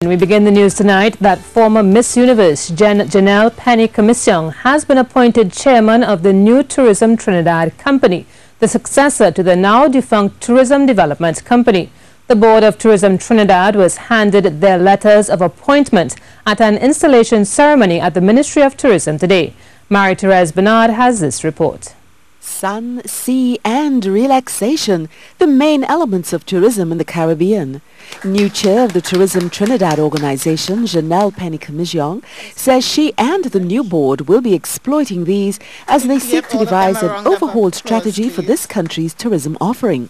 We begin the news tonight that former Miss Universe Janelle Penny Commissiong has been appointed chairman of the new Tourism Trinidad company, the successor to the now defunct Tourism Development Company. The board of Tourism Trinidad was handed their letters of appointment at an installation ceremony at the Ministry of Tourism today. Marie-Therese Bernard has this report. Sun, sea and relaxation, the main elements of tourism in the Caribbean. New chair of the Tourism Trinidad organization, Janelle Penny Commissiong, says she and the new board will be exploiting these as they seek to devise an overhauled strategy for this country's tourism offering.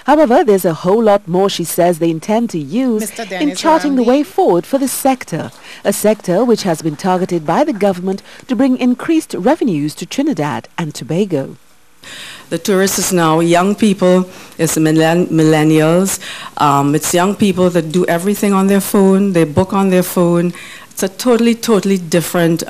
However, there's a whole lot more, she says, they intend to use in charting the way forward for the sector, a sector which has been targeted by the government to bring increased revenues to Trinidad and Tobago. The tourists is now young people, it's millennials, it's young people that do everything on their phone, they book on their phone. It's a totally different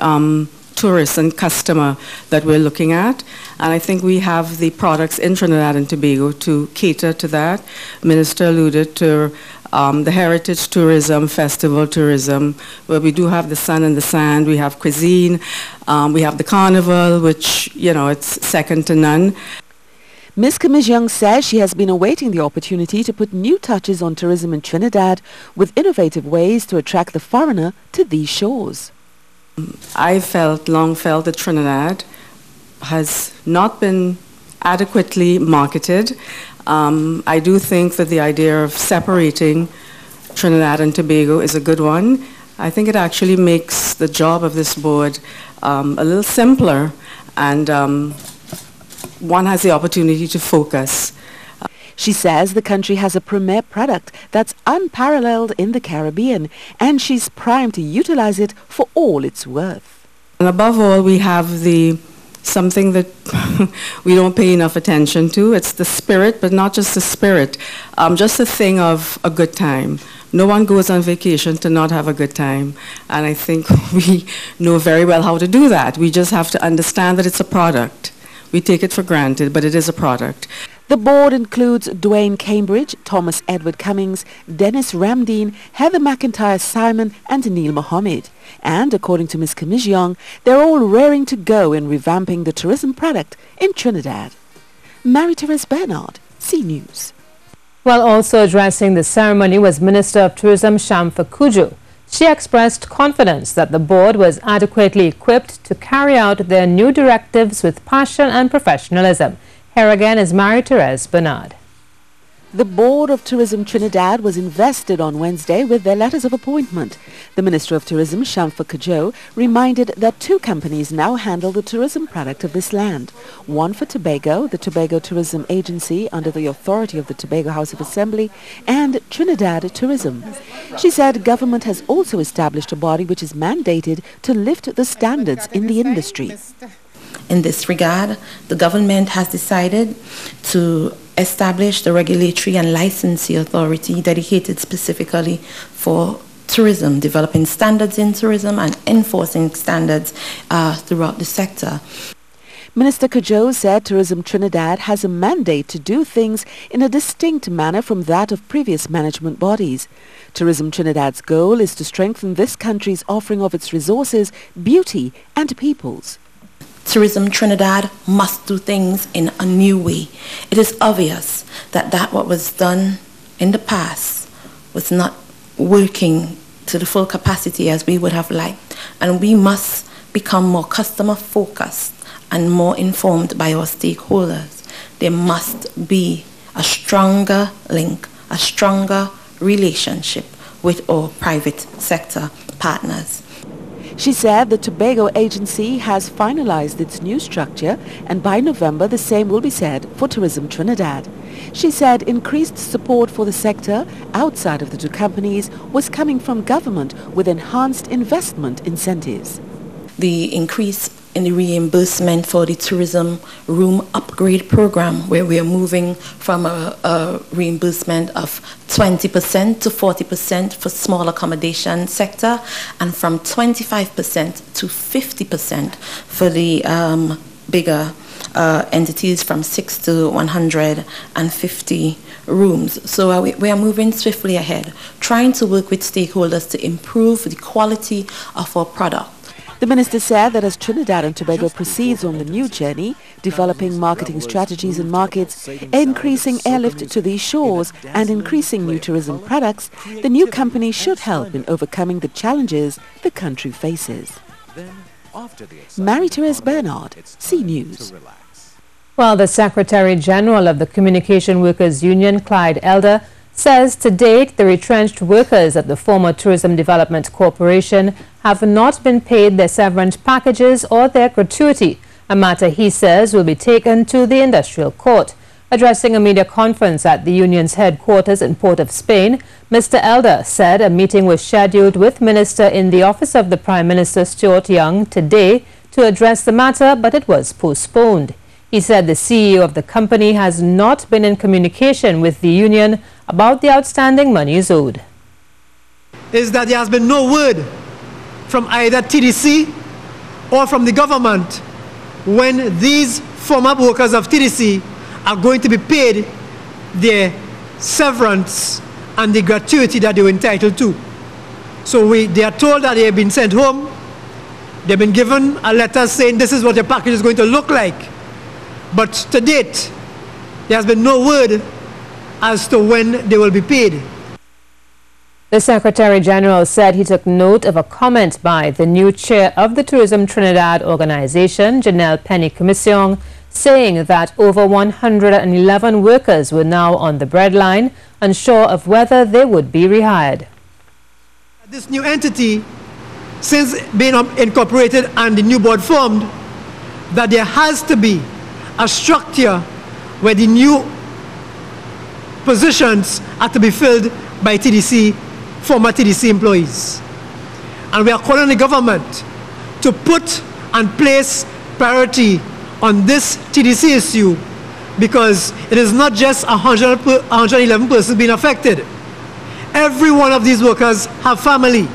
tourist and customer that we're looking at. And I think we have the products in Trinidad and Tobago to cater to that. Minister alluded to the heritage tourism, festival tourism, where we do have the sun and the sand, we have cuisine, we have the carnival, which, you know, it's second to none. Ms. Commissiong says she has been awaiting the opportunity to put new touches on tourism in Trinidad with innovative ways to attract the foreigner to these shores. I long felt that Trinidad has not been adequately marketed. I do think that the idea of separating Trinidad and Tobago is a good one. I think it actually makes the job of this board a little simpler, and one has the opportunity to focus. She says the country has a premier product that's unparalleled in the Caribbean, and she's primed to utilize it for all it's worth. And above all, we have something that we don't pay enough attention to. It's the spirit, but not just the spirit, just a thing of a good time. No one goes on vacation to not have a good time, and I think we know very well how to do that. We just have to understand that it's a product. We take it for granted, but it is a product. The board includes Dwayne Cambridge, Thomas Edward Cummings, Dennis Ramdeen, Heather McIntyre Simon and Neil Mohammed. And according to Ms. Commissiong, they're all raring to go in revamping the tourism product in Trinidad. Marie-Therese Bernard, C News. While also addressing the ceremony was Minister of Tourism Shamfa Cudjoe. She expressed confidence that the board was adequately equipped to carry out their new directives with passion and professionalism. Here again is Marie-Therese Bernard. The board of Tourism Trinidad was invested on Wednesday with their letters of appointment. The Minister of Tourism, Shamfa Cudjoe, reminded that two companies now handle the tourism product of this land. One for Tobago, the Tobago Tourism Agency under the authority of the Tobago House of Assembly, and Trinidad Tourism. She said government has also established a body which is mandated to lift the standards in the industry. In this regard, the government has decided to establish the Regulatory and Licensing Authority dedicated specifically for tourism, developing standards in tourism and enforcing standards throughout the sector. Minister Cudjoe said Tourism Trinidad has a mandate to do things in a distinct manner from that of previous management bodies. Tourism Trinidad's goal is to strengthen this country's offering of its resources, beauty and peoples. Tourism Trinidad must do things in a new way. It is obvious that what was done in the past was not working to the full capacity as we would have liked, and we must become more customer focused and more informed by our stakeholders. There must be a stronger link, a stronger relationship with our private sector partners. She said the Tobago Agency has finalized its new structure, and by November the same will be said for Tourism Trinidad. She said increased support for the sector outside of the two companies was coming from government with enhanced investment incentives. The increase in the reimbursement for the tourism room upgrade program, where we are moving from a reimbursement of 20% to 40% for small accommodation sector, and from 25% to 50% for the bigger entities from 6 to 150 rooms. So we are moving swiftly ahead, trying to work with stakeholders to improve the quality of our product. The minister said that as Trinidad and Tobago proceeds on the new journey, developing marketing strategies in markets, increasing airlift to these shores and increasing new tourism products, the new company should help in overcoming the challenges the country faces. Marie-Therese Bernard, C News. Well, the Secretary General of the Communication Workers Union, Clyde Elder, says to date the retrenched workers at the former Tourism Development Corporation have not been paid their severance packages or their gratuity, a matter he says will be taken to the industrial court. Addressing a media conference at the union's headquarters in Port of Spain, Mr. Elder said a meeting was scheduled with Minister in the Office of the Prime Minister Stuart Young today to address the matter, but it was postponed. He said the CEO of the company has not been in communication with the union about the outstanding monies owed. Is that there has been no word from either TDC or from the government when these former workers of TDC are going to be paid their severance and the gratuity that they were entitled to. So they are told that they have been sent home. They've been given a letter saying this is what your package is going to look like. But to date, there has been no word as to when they will be paid. The Secretary General said he took note of a comment by the new chair of the Tourism Trinidad organization, Janelle Penny Commissiong, saying that over 111 workers were now on the breadline, unsure of whether they would be rehired. This new entity, since being incorporated and the new board formed, that there has to be a structure where the new positions are to be filled by TDC, former TDC employees. And we are calling on the government to put and place priority on this TDC issue, because it is not just 111 persons being affected. Every one of these workers have family.